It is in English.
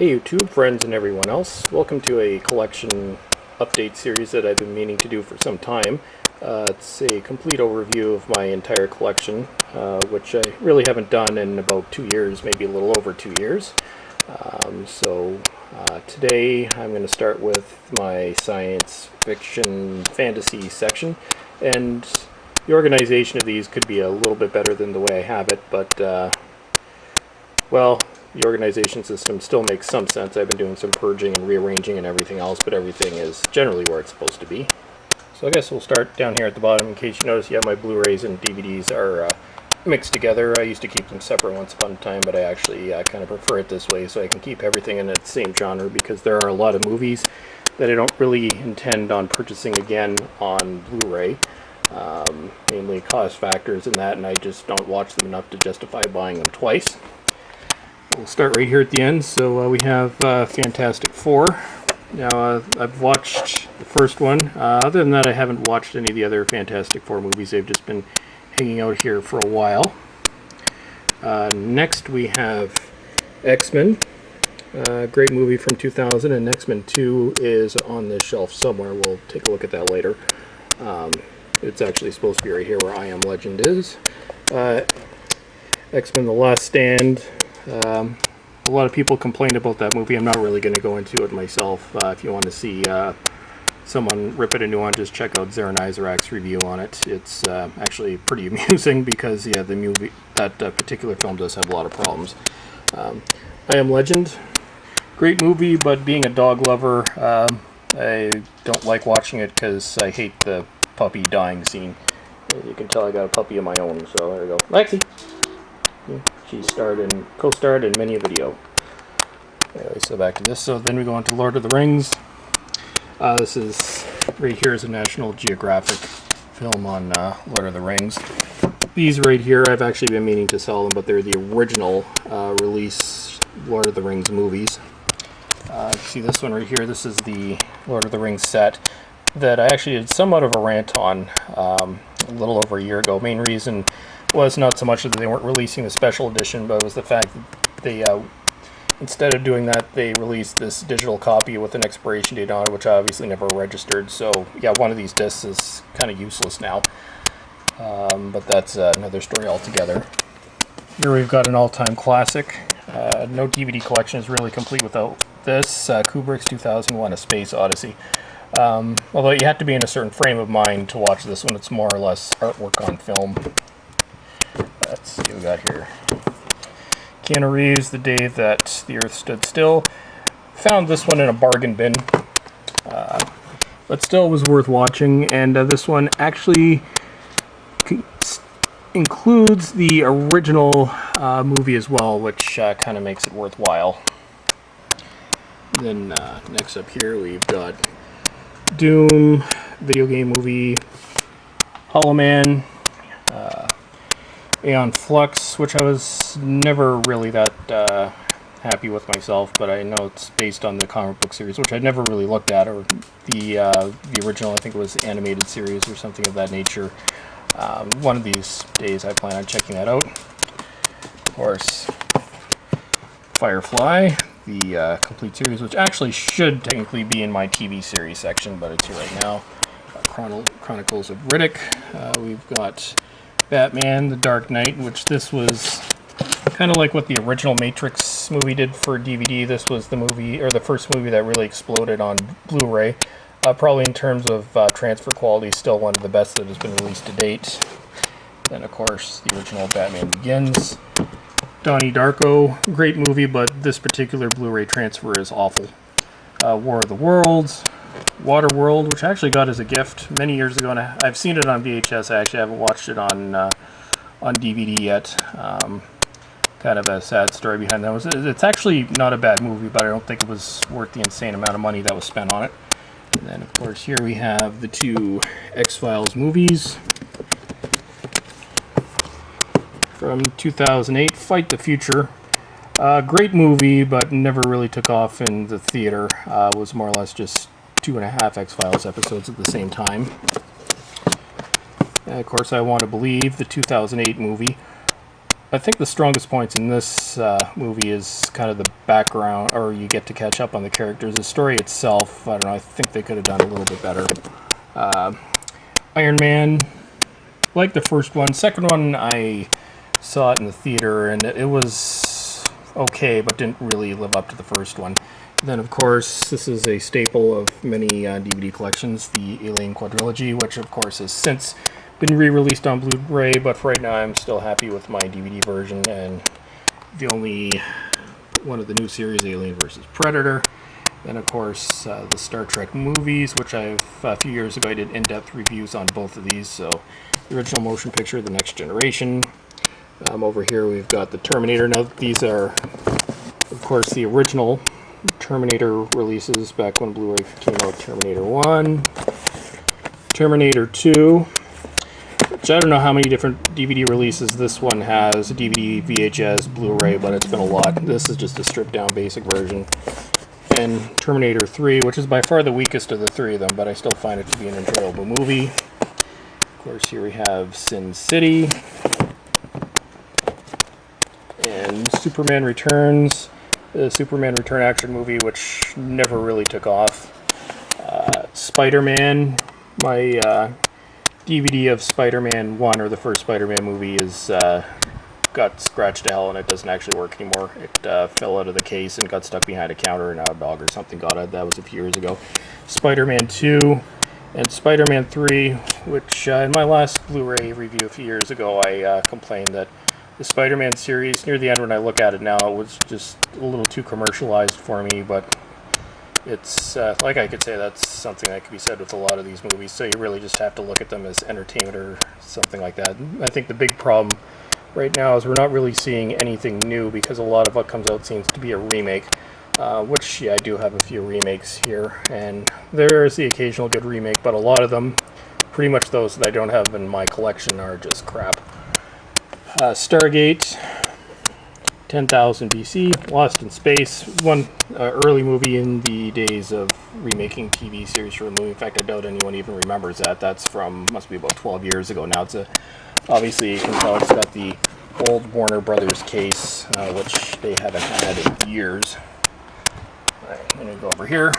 Hey YouTube, friends, and everyone else. Welcome to a collection update series that I've been meaning to do for some time. It's a complete overview of my entire collection, which I really haven't done in about 2 years, maybe a little over 2 years. Today I'm going to start with my science fiction fantasy section, and the organization of these could be a little bit better than the way I have it, but well, the organization system still makes some sense. I've been doing some purging and rearranging and everything else, but everything is generally where it's supposed to be. So I guess we'll start down here at the bottom. In case you notice, yeah, my Blu-rays and DVDs are mixed together. I used to keep them separate once upon a time, but I actually kind of prefer it this way so I can keep everything in the same genre, because there are a lot of movies that I don't really intend on purchasing again on Blu-ray. Mainly cost factors and that, and I just don't watch them enough to justify buying them twice. We'll start right here at the end. So we have Fantastic Four. Now I've watched the first one. Other than that, I haven't watched any of the other Fantastic Four movies. They've just been hanging out here for a while. Next we have XMen. Great movie from 2000, and X-Men 2 is on this shelf somewhere. We'll take a look at that later. It's actually supposed to be right here where I Am Legend is. X-Men The Last Stand. A lot of people complained about that movie. I'm not really going to go into it myself. If you want to see someone rip it a new one, just check out Zaran Isaac's review on it. It's actually pretty amusing because, yeah, the movie, that particular film does have a lot of problems. I Am Legend, great movie, but being a dog lover, I don't like watching it because I hate the puppy dying scene. As you can tell, I got a puppy of my own, so there we go. Lexi! She co-starred in many a video. Anyway, so back to this. So then we go on to Lord of the Rings. This is, right here is a National Geographic film on Lord of the Rings. These right here, I've actually been meaning to sell them, but they're the original release Lord of the Rings movies. See this one right here, this is the Lord of the Rings set that I actually did somewhat of a rant on a little over a year ago. Main reason was not so much that they weren't releasing the special edition, but it was the fact that they, instead of doing that, they released this digital copy with an expiration date on it, which I obviously never registered. So yeah, one of these discs is kind of useless now. But that's another story altogether. Here we've got an all-time classic. No DVD collection is really complete without this. Kubrick's 2001: A Space Odyssey. Although you have to be in a certain frame of mind to watch this one. It's more or less artwork on film. Let's see what we got here. Keanu Reeves, The Day That the Earth Stood Still. Found this one in a bargain bin, but still was worth watching. And this one actually includes the original movie as well, which kind of makes it worthwhile. Then next up here we've got Doom, video game movie, Hollow Man, Aeon Flux, which I was never really that happy with myself, but I know it's based on the comic book series, which I never really looked at, or the original, I think it was animated series or something of that nature. One of these days I plan on checking that out. Of course, Firefly, the complete series, which actually should technically be in my TV series section, but it's here right now. Chronicles of Riddick. We've got Batman, The Dark Knight, which this was kind of like what the original Matrix movie did for DVD. This was the movie, or the first movie that really exploded on Blu-ray. Probably in terms of transfer quality, still one of the best that has been released to date. Then, of course, the original Batman Begins. Donnie Darko, great movie, but this particular Blu-ray transfer is awful. War of the Worlds. Waterworld, which I actually got as a gift many years ago, and I've seen it on VHS. I actually haven't watched it on DVD yet. Kind of a sad story behind that. It's actually not a bad movie, but I don't think it was worth the insane amount of money that was spent on it. And then, of course, here we have the two X-Files movies. From 2008, Fight the Future. Great movie, but never really took off in the theater. Was more or less just 2.5 X-Files episodes at the same time. And of course, I Want to Believe, the 2008 movie. I think the strongest points in this movie is kind of the background, or you get to catch up on the characters. The story itself, I don't know, I think they could have done a little bit better. Iron Man, like the first one. Second one, I saw it in the theater, and it was okay, but didn't really live up to the first one. Then, of course, this is a staple of many DVD collections, the Alien Quadrilogy, which, of course, has since been re-released on Blu-ray, but for right now I'm still happy with my DVD version, and the only one of the new series, Alien vs. Predator. Then, of course, the Star Trek movies, which a few years ago I did in-depth reviews on both of these. So, the original motion picture, The Next Generation. Over here we've got the Terminator. Now, these are, of course, the original Terminator releases back when Blu-ray came out. Terminator 1, Terminator 2, which I don't know how many different DVD releases this one has. DVD, VHS, Blu-ray, but it's been a lot. This is just a stripped-down basic version. And Terminator 3, which is by far the weakest of the three of them, but I still find it to be an enjoyable movie. Of course, here we have Sin City. And Superman Returns. The Superman Return action movie, which never really took off. Spider-Man, my DVD of Spider-Man 1, or the first Spider-Man movie, is got scratched to hell and it doesn't actually work anymore. It fell out of the case and got stuck behind a counter, and a dog or something got it. That was a few years ago. Spider-Man 2 and Spider-Man 3, which in my last Blu-ray review a few years ago, I complained that the Spider-Man series, near the end when I look at it now, it was just a little too commercialized for me, but it's, like I could say, that's something that could be said with a lot of these movies, so you really just have to look at them as entertainment or something like that. I think the big problem right now is we're not really seeing anything new, because a lot of what comes out seems to be a remake, which, yeah, I do have a few remakes here, and there is the occasional good remake, but a lot of them, pretty much those that I don't have in my collection, are just crap. Stargate, 10,000 BC, Lost in Space, one early movie in the days of remaking TV series for a movie. In fact, I doubt anyone even remembers that. That's from, must be about 12 years ago now. It's obviously, you can tell it's got the old Warner Brothers case, which they haven't had in years. All right, I'm going to go over here.